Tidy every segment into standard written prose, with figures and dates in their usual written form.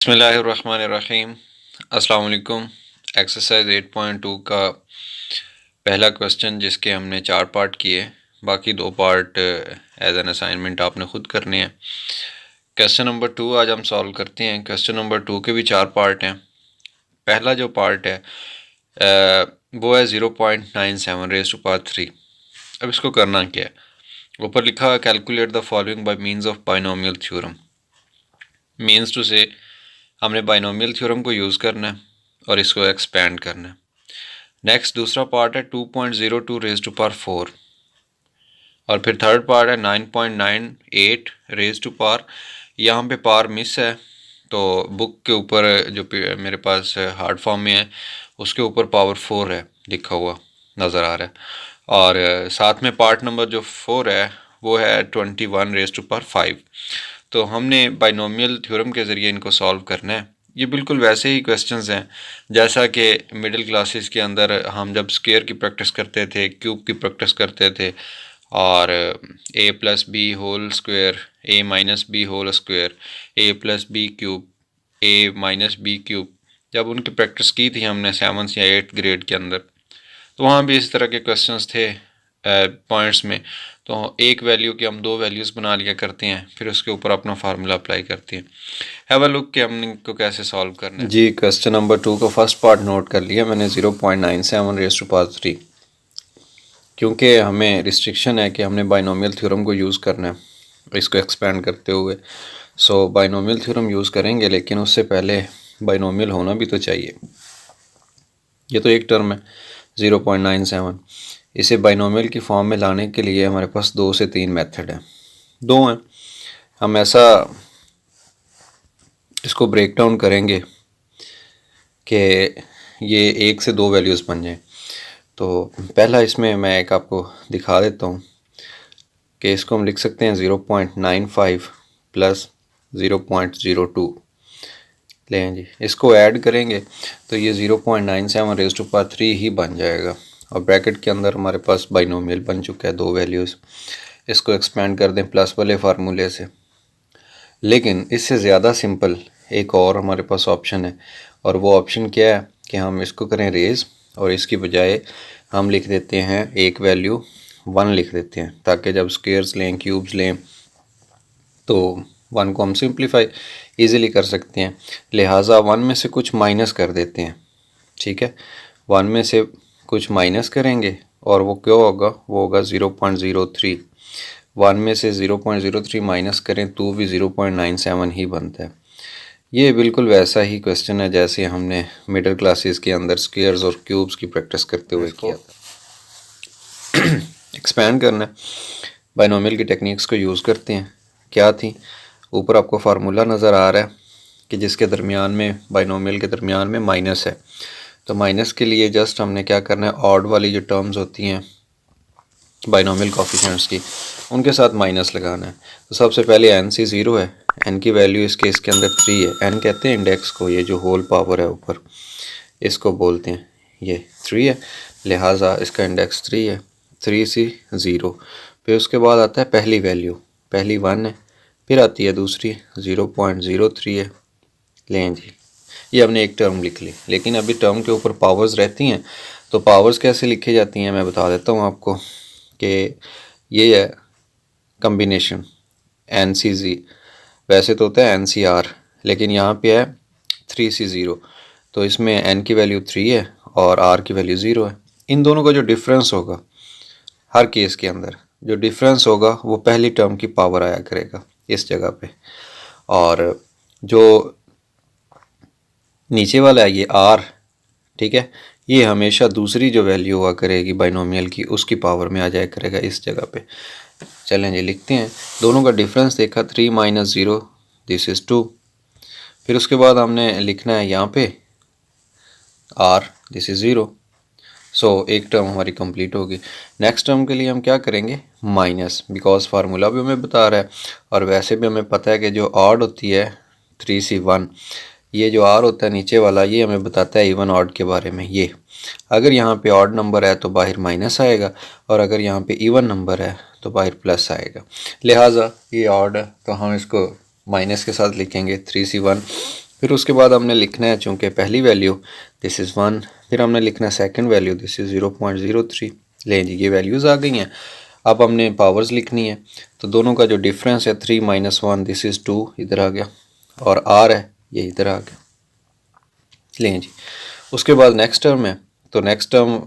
बिस्मिल्लाहिर्रहमानिर्रहीम। अस्सलाम वालेकुम। एक्सरसाइज 8.2 का पहला क्वेश्चन जिसके हमने 4 पार्ट किए, बाकी 2 पार्ट एज एन असाइनमेंट आपने ख़ुद करने हैं। क्वेश्चन नंबर 2 आज हम सॉल्व करते हैं। क्वेश्चन नंबर 2 के भी 4 पार्ट हैं। पहला जो पार्ट है वो है 0.97 रेज़ टू पावर 3। अब इसको करना क्या है, ऊपर लिखा है calculate the following by means of binomial theorem. Means to से हमने बाइनोमियल थ्योरम को यूज़ करना है और इसको एक्सपेंड करना है। नेक्स्ट दूसरा पार्ट है 2.02 रेज़ टू पावर 4 और फिर थर्ड पार्ट है 9.98 रेज़ टू पावर। यहाँ पे पावर मिस है तो बुक के ऊपर जो मेरे पास हार्ड फॉर्म में है उसके ऊपर पावर 4 है लिखा हुआ नज़र आ रहा है, और साथ में पार्ट नंबर जो 4 है वो है 21 रेज़ टू पावर 5। तो हमने बाइनोमियल थ्योरम के ज़रिए इनको सॉल्व करना है। ये बिल्कुल वैसे ही क्वेश्चंस हैं जैसा कि मिडिल क्लासेस के अंदर हम जब स्क्वायर की प्रैक्टिस करते थे, क्यूब की प्रैक्टिस करते थे, और a plus B whole square, a minus B whole square, a plus B cube, a minus B cube, जब उनकी प्रैक्टिस की थी हमने 7th या 8th ग्रेड के अंदर, तो वहाँ भी इस तरह के क्वेश्चंस थे पॉइंट्स में। तो एक वैल्यू की हम 2 वैल्यूज़ बना लिया करते हैं, फिर उसके ऊपर अपना फार्मूला अप्लाई करते हैं। हैव अ लुक कि हमने इनको कैसे सॉल्व करना है। जी, क्वेश्चन नंबर 2 का फर्स्ट पार्ट नोट कर लिया मैंने, 0.97 रेज़ टू पावर 3। क्योंकि हमें रिस्ट्रिक्शन है कि हमने बाइनोमियल थ्योरम को यूज़ करना है इसको एक्सपेंड करते हुए, सो बाइनोमियल थ्योरम यूज़ करेंगे, लेकिन उससे पहले बाइनोमियल होना भी तो चाहिए। ये तो एक टर्म है 0.97, इसे बाइनोमियल की फॉर्म में लाने के लिए हमारे पास 2 से 3 मेथड हैं। 2 हैं, हम ऐसा इसको ब्रेक डाउन करेंगे कि ये 1 से 2 वैल्यूज़ बन जाएँ। तो पहला इसमें मैं एक आपको दिखा देता हूँ कि इसको हम लिख सकते हैं 0.95 प्लस 0.02 लें जी। इसको ऐड करेंगे तो ये 0.97 रेज़ टू पावर 3 ही बन जाएगा, और ब्रैकेट के अंदर हमारे पास बाइनोमियल बन चुका है 2 वैल्यूज़। इसको एक्सपेंड कर दें प्लस वाले फार्मूले से। लेकिन इससे ज़्यादा सिंपल एक और हमारे पास ऑप्शन है, और वो ऑप्शन क्या है कि हम इसको करें रेज़ और इसकी बजाय हम लिख देते हैं एक वैल्यू 1 लिख देते हैं, ताकि जब स्क्वेयर्स लें, क्यूब्स लें, तो 1 को हम सिंप्लीफाई इजीली कर सकते हैं। लिहाजा 1 में से कुछ माइनस कर देते हैं, ठीक है। 1 में से कुछ माइनस करेंगे और वो क्या होगा, वो होगा 0.03। 1 में से 0.03 माइनस करें तो भी 0.97 ही बनता है। ये बिल्कुल वैसा ही क्वेश्चन है जैसे हमने मिडिल क्लासेस के अंदर स्क्वेयर्स और क्यूब्स की प्रैक्टिस करते हुए किया था। एक्सपेंड करना है, बाइनोमियल की टेक्निक्स को यूज़ करते हैं। क्या थी, ऊपर आपको फार्मूला नज़र आ रहा है कि जिसके दरमियान में, बाइनोमियल के दरमियान में माइनस है। तो माइनस के लिए जस्ट हमने क्या करना है, ऑड वाली जो टर्म्स होती हैं बाइनोमियल कोफिशिएंट्स की, उनके साथ माइनस लगाना है। तो सबसे पहले एन सी 0 है, एन की वैल्यू इस केस के अंदर 3 है। एन कहते हैं इंडेक्स को, ये जो होल पावर है ऊपर इसको बोलते हैं, ये 3 है, लिहाजा इसका इंडेक्स 3 है। 3 सी 0, फिर उसके बाद आता है पहली वैल्यू, पहली 1 है, फिर आती है दूसरी 0.03 है। लें जी, ये हमने एक टर्म लिख ली, लेकिन अभी टर्म के ऊपर पावर्स रहती हैं। तो पावर्स कैसे लिखी जाती हैं मैं बता देता हूँ आपको कि ये है कम्बिनेशन एन सी जी, वैसे तो होता है एन सी आर, लेकिन यहाँ पे है 3 सी 0। तो इसमें एन की वैल्यू 3 है और आर की वैल्यू 0 है। इन दोनों का जो डिफरेंस होगा, हर केस के अंदर जो डिफरेंस होगा वो पहली टर्म की पावर आया करेगा इस जगह पे, और जो नीचे वाला है ये आर, ठीक है, ये हमेशा दूसरी जो वैल्यू हुआ करेगी बाइनोमियल की उसकी पावर में आ जाया करेगा इस जगह पे। चलें जी, लिखते हैं। दोनों का डिफरेंस देखा, 3 माइनस 0 दिस इज़ 2। फिर उसके बाद हमने लिखना है यहाँ पे r दिस इज़ 0। सो एक टर्म हमारी कंप्लीट होगी। नेक्स्ट टर्म के लिए हम क्या करेंगे, माइनस, बिकॉज फार्मूला भी हमें बता रहा है और वैसे भी हमें पता है कि जो ऑड होती है 3C1, ये जो आर होता है नीचे वाला, ये हमें बताता है इवन ऑड के बारे में। ये अगर यहाँ पे ऑड नंबर है तो बाहर माइनस आएगा, और अगर यहाँ पे इवन नंबर है तो बाहर प्लस आएगा। लिहाजा ये ऑड है तो हम इसको माइनस के साथ लिखेंगे 3C1 फिर उसके बाद हमने लिखना है, चूँकि पहली वैल्यू दिस इज़ 1, फिर हमने लिखना है सेकंड वैल्यू दिस इज़ 0.03। लें जी, ये वैल्यूज़ आ गई हैं। अब हमने पावर्स लिखनी है, तो दोनों का जो डिफरेंस है 3 - 1 दिस इज़ 2 इधर आ गया, और r है ये इधर आ गया। लें जी, उसके बाद नेक्स्ट टर्म है, तो नेक्स्ट टर्म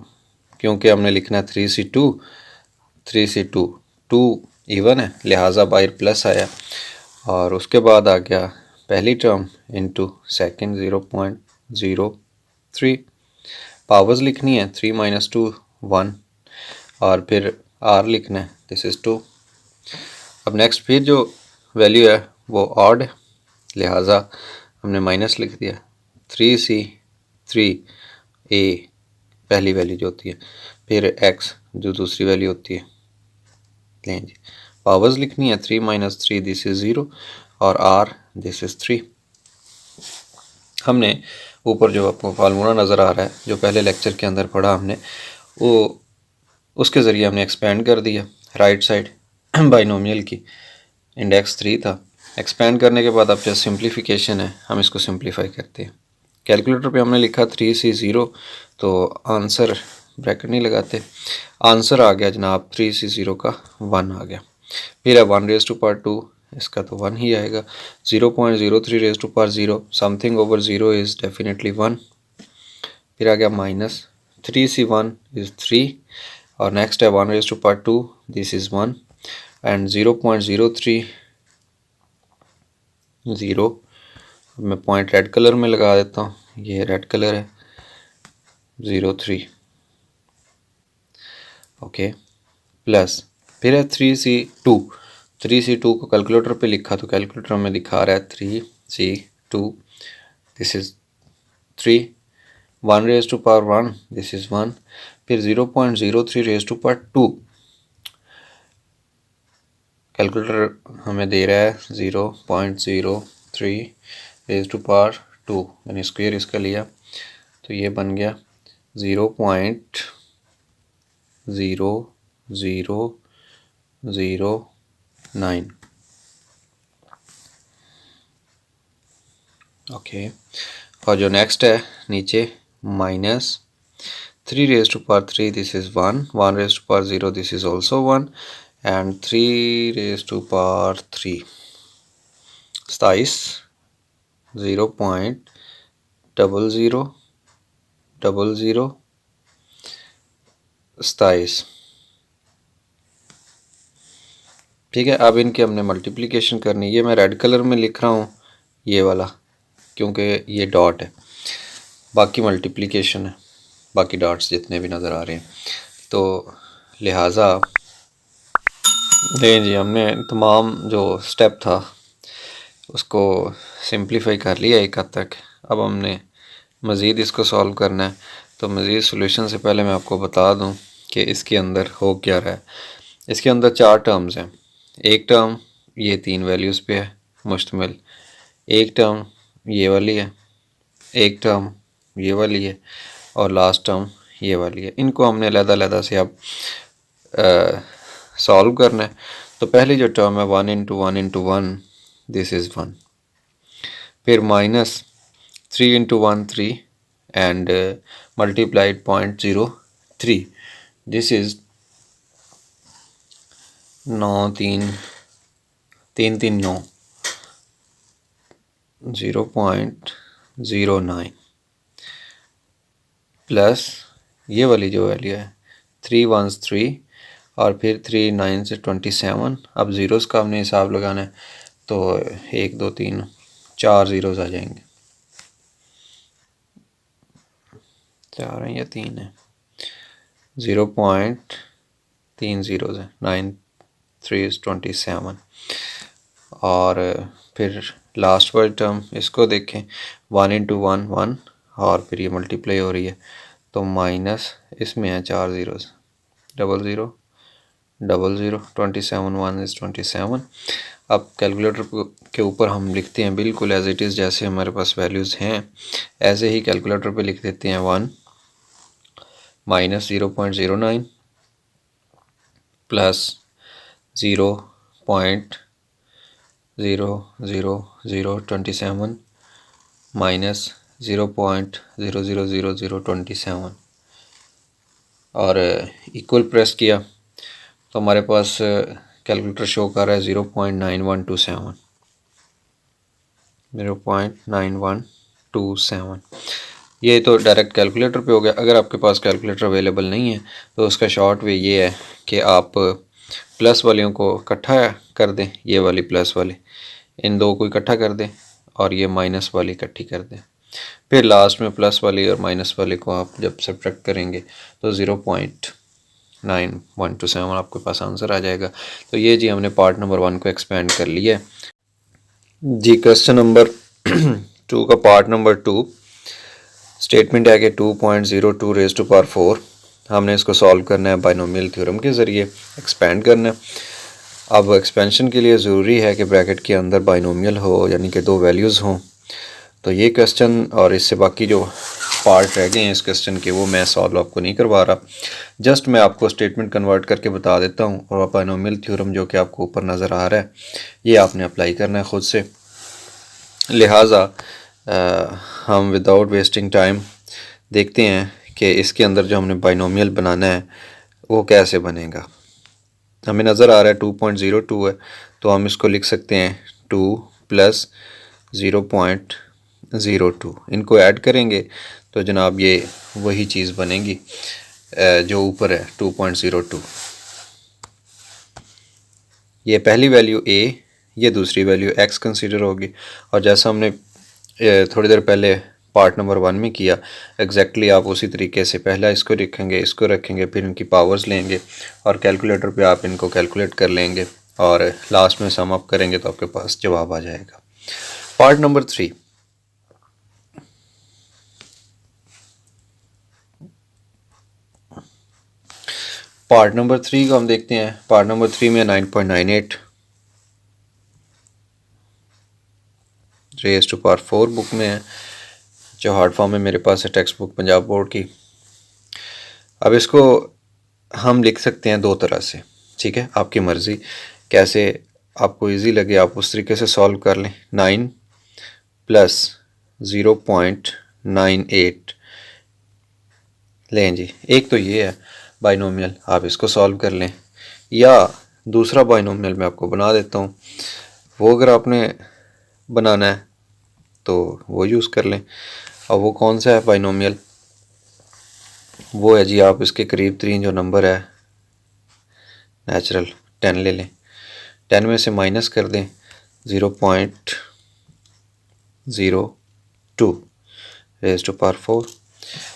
क्योंकि हमने लिखना है 3c2, 3c2 2 इवन है, लिहाजा बाहर प्लस आया, और उसके बाद आ गया पहली टर्म इंटू सेकेंड 0.03। पावर्स लिखनी है 3 - 2 1, और फिर r लिखना है दिस इज़ 2। अब नेक्स्ट फिर जो वैल्यू है वो ऑड है, लिहाजा हमने माइनस लिख दिया। 3c3a पहली वैल्यू जो होती है, फिर x जो दूसरी वैल्यू होती है। लें जी, पावर्स लिखनी है 3 - 3 दिस इज़ 0, और r दिस इज़ 3। हमने ऊपर जो आपको फार्मूला नज़र आ रहा है जो पहले लेक्चर के अंदर पढ़ा हमने, वो उसके ज़रिए हमने एक्सपेंड कर दिया राइट साइड बाइनोमियल की। इंडेक्स 3 था, एक्सपेंड करने के बाद अब जो सिंप्लीफिकेशन है हम इसको सिंप्लीफाई करते हैं। कैलकुलेटर पे हमने लिखा 3c0, तो आंसर ब्रैकेट नहीं लगाते, आंसर आ गया जनाब 3c0 का 1 आ गया। फिर है 1^2, इसका तो 1 ही आएगा। 0.03 समथिंग ओवर 0 इज़ डेफिनेटली 1। फिर आ गया माइनस 3c1 इज़ 3, और नेक्स्ट है 1^2 दिस इज़ 1, एंड 0.03 मैं पॉइंट रेड कलर में लगा देता हूँ, ये रेड कलर है 03, ओके, प्लस फिर है 3c2। 3c2 को कैलकुलेटर पे लिखा तो कैलकुलेटर में दिखा रहा है 3c2 this is 3, 1^1 this is 1, फिर 0.03 कैलकुलेटर हमें दे रहा है 0.03 यानी स्क्वायर इसका लिया तो ये बन गया 0.0009। ओके, और जो नेक्स्ट है नीचे minus 3^3 this is 1, 1^0 this is also 1, and 3^3 27 0.000027। ठीक है, अब इनके हमने मल्टीप्लिकेशन करनी, ये मैं रेड कलर में लिख रहा हूँ ये वाला क्योंकि ये डॉट है, बाकी मल्टीप्लिकेशन है, बाकी डॉट्स जितने भी नज़र आ रहे हैं, तो लिहाजा दें जी हमने तमाम जो स्टेप था उसको सिंप्लीफाई कर लिया एक हद तक। अब हमने मज़ीद इसको सॉल्व करना है, तो मज़ीद सोल्यूशन से पहले मैं आपको बता दूं कि इसके अंदर हो क्या रहा है। इसके अंदर 4 टर्म्स हैं, एक टर्म ये 3 वैल्यूज़ पे है मुश्तमिल, एक टर्म ये वाली है, एक टर्म ये वाली है, और लास्ट टर्म ये वाली है। इनको हमने अलग-अलग से अब सॉल्व करना है। तो पहली जो टर्म है 1 × 1 × 1 दिस इज़ 1, फिर minus 3 × 1 3 and multiplied 0.03 this is 9 3 3 3 9 0.09 plus ये वाली जो वैल्यू है 3 1 3 और फिर 3 9 से 27। अब ज़ीरोज़ का हमने हिसाब लगाना है, तो 1 2 3 4 ज़ीरोज़ आ जाएंगे, 4 है या 3 है, 0.3 ज़ीरोज़ है, 9 3 27, और फिर लास्ट वाली टर्म इसको देखें 1 × 1 1, और फिर ये मल्टीप्लाई हो रही है, तो माइनस इसमें है 4 ज़ीरोज़ 0 0 0 0 27 1 इज़ 27। अब कैलकुलेटर के ऊपर हम लिखते हैं बिल्कुल एज इट इज़, जैसे हमारे पास वैल्यूज़ हैं ऐसे ही कैलकुलेटर पे लिख देते हैं 1 माइनस 0.09 प्लस 0.00027 माइनस 0.000027 और इक्वल प्रेस किया तो हमारे पास कैलकुलेटर शो कर रहा है 0.9127 0.9127। ये तो डायरेक्ट कैलकुलेटर पे हो गया। अगर आपके पास कैलकुलेटर अवेलेबल नहीं है तो उसका शॉर्ट वे ये है कि आप प्लस वालियों को इकट्ठा कर दें, ये वाली प्लस वाली, इन दो को इकट्ठा कर दें और ये माइनस वाली इकट्ठी कर दें। फिर लास्ट में प्लस वाली और माइनस वाली को आप जब सब्ट्रैक्ट करेंगे तो 0.9127 आपके पास आंसर आ जाएगा। तो ये जी हमने पार्ट नंबर 1 को एक्सपेंड कर लिया है जी। क्वेश्चन नंबर 2 का पार्ट नंबर 2 स्टेटमेंट है कि 2.02 रेज़ टू पावर 4 हमने इसको सॉल्व करना है बाइनोमियल थ्योरम के ज़रिए, एक्सपेंड करना है। अब एक्सपेंशन के लिए ज़रूरी है कि ब्रैकेट के अंदर बाइनोमियल हो, यानी कि दो वैल्यूज़ हों। तो ये क्वेश्चन और इससे बाकी जो पार्ट रह गए हैं इस क्वेश्चन के वो मैं सॉल्व आपको नहीं करवा रहा, जस्ट मैं आपको स्टेटमेंट कन्वर्ट करके बता देता हूँ। और बाइनोमियल थ्योरम जो कि आपको ऊपर नज़र आ रहा है ये आपने अप्लाई करना है ख़ुद से। लिहाजा हम विदाउट वेस्टिंग टाइम देखते हैं कि इसके अंदर जो हमने बाइनोमियल बनाना है वो कैसे बनेगा। हमें नज़र आ रहा है 2.02 है तो हम इसको लिख सकते हैं 2 प्लस 0.02, इनको ऐड करेंगे तो जनाब ये वही चीज़ बनेगी जो ऊपर है 2.02। ये पहली वैल्यू a, ये दूसरी वैल्यू x कंसीडर होगी। और जैसा हमने थोड़ी देर पहले पार्ट नंबर 1 में किया एग्जैक्टली आप उसी तरीके से पहला इसको रखेंगे फिर इनकी पावर्स लेंगे और कैलकुलेटर पे आप इनको कैलकुलेट कर लेंगे और लास्ट में सम अप करेंगे तो आपके पास जवाब आ जाएगा। पार्ट नंबर 3 को हम देखते हैं। पार्ट नंबर 3 में 9.98 रेज़ टू पावर 4 बुक में है, जो हार्ड फॉर्म में मेरे पास है टेक्स्ट बुक पंजाब बोर्ड की। अब इसको हम लिख सकते हैं दो तरह से, ठीक है, आपकी मर्ज़ी, कैसे आपको इजी लगे आप उस तरीके से सॉल्व कर लें। 9 प्लस 0.98 लें जी। एक तो ये है बाइनोमियल, आप इसको सॉल्व कर लें, या दूसरा बाइनोमियल मैं आपको बना देता हूँ, वो अगर आपने बनाना है तो वो यूज़ कर लें। और वो कौन सा है बाइनोमियल, वो है जी आप इसके करीब तरीन जो नंबर है नेचुरल 10 ले लें, 10 में से माइनस कर दें 0.02 रेज़ टू पावर 4।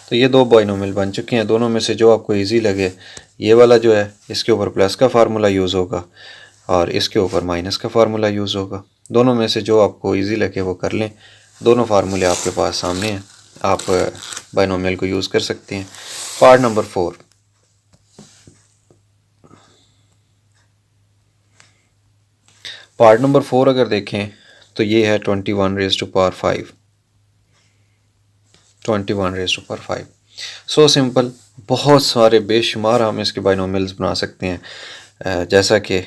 तो ये दो बाइनोमियल बन चुके हैं। दोनों में से जो आपको इजी लगे, ये वाला जो है इसके ऊपर प्लस का फार्मूला यूज़ होगा और इसके ऊपर माइनस का फार्मूला यूज़ होगा। दोनों में से जो आपको इजी लगे वो कर लें। दोनों फार्मूले आपके पास सामने हैं, आप बाइनोमियल को यूज़ कर सकते हैं। पार्ट नंबर 4 अगर देखें तो ये है 21 raise to power 5। 21 raise to power 5 so simple. बहुत सारे बेशुमार हम इसके बाइनोमियल्स बना सकते हैं। जैसा कि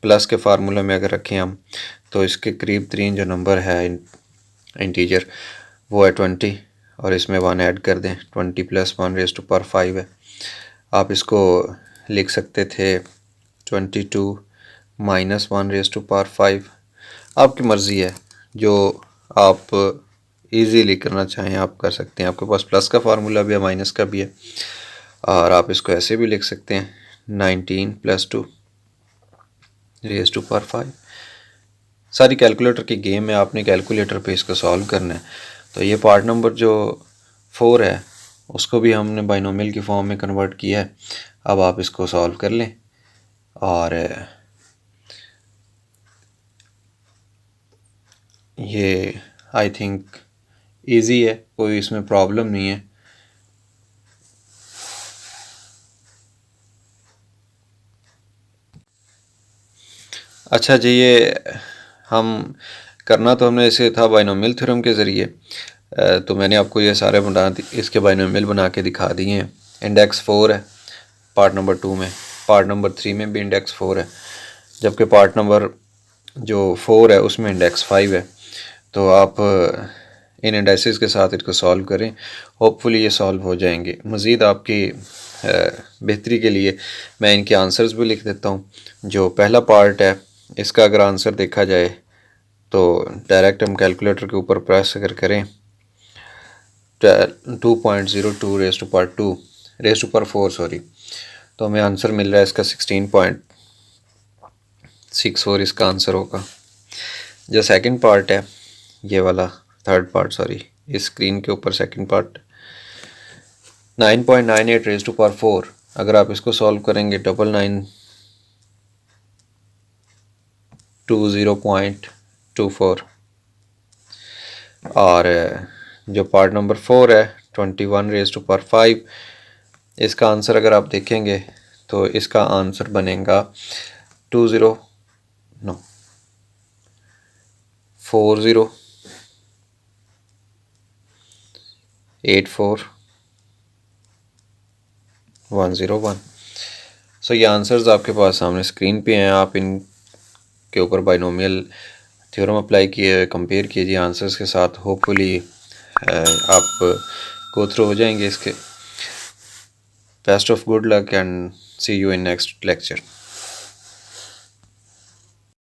प्लस के फार्मूले में अगर रखें हम तो इसके करीब तरीन जो नंबर है इंटीजर वो है 20 और इसमें 1 ऐड कर दें, 20 प्लस 1 रेज़ टू पावर 5 है। आप इसको लिख सकते थे 22 माइनस 1 रेज़ टू पावर 5। आपकी मर्ज़ी है, जो आप इजीली करना चाहें आप कर सकते हैं। आपके पास प्लस का फार्मूला भी है, माइनस का भी है, और आप इसको ऐसे भी लिख सकते हैं 19 प्लस 2 रेज़ टू पावर 5। सारी कैलकुलेटर की गेम है, आपने कैलकुलेटर पे इसको सॉल्व करना है। तो ये पार्ट नंबर जो 4 है उसको भी हमने बाइनोमियल की फॉर्म में कन्वर्ट किया है। अब आप इसको सॉल्व कर लें और ये आई थिंक इजी है, कोई इसमें प्रॉब्लम नहीं है। अच्छा जी, ये हम करना तो हमने इसे था बाइनोमियल थ्योरम के ज़रिए, तो मैंने आपको ये सारे इसके बाइनोमियल बना के दिखा दिए हैं। इंडेक्स 4 है पार्ट नंबर 2 में, पार्ट नंबर 3 में भी इंडेक्स 4 है, जबकि पार्ट नंबर जो 4 है उसमें इंडेक्स 5 है। तो आप इन इंडाइसिस के साथ इनको सॉल्व करें, होपफुली ये सॉल्व हो जाएंगे। मज़ीद आपकी बेहतरी के लिए मैं इनके आंसर्स भी लिख देता हूँ। जो पहला पार्ट है इसका अगर आंसर देखा जाए तो डायरेक्ट हम कैलकुलेटर के ऊपर प्रेस अगर करें 2.02 रेज़ टू पावर 4 सॉरी, तो हमें आंसर मिल रहा है इसका 16.64 इसका आंसर होगा। जो सेकंड पार्ट है ये वाला, थर्ड पार्ट सॉरी, इस स्क्रीन के ऊपर second part 9.98 raise to power 4, अगर आप इसको सॉल्व करेंगे 9920.24। और जो पार्ट नंबर 4 है 21 रेज़ टू पावर 5, इसका आंसर अगर आप देखेंगे तो इसका आंसर बनेगा 40.101। सो ये आंसर्स आपके पास सामने स्क्रीन पे हैं। आप इन के ऊपर बाइनोमियल थ्योरम अप्लाई किए, कंपेयर कीजिए आंसर्स के साथ, होपफुली आप गो थ्रू हो जाएंगे इसके। Best of good luck and see you in next lecture.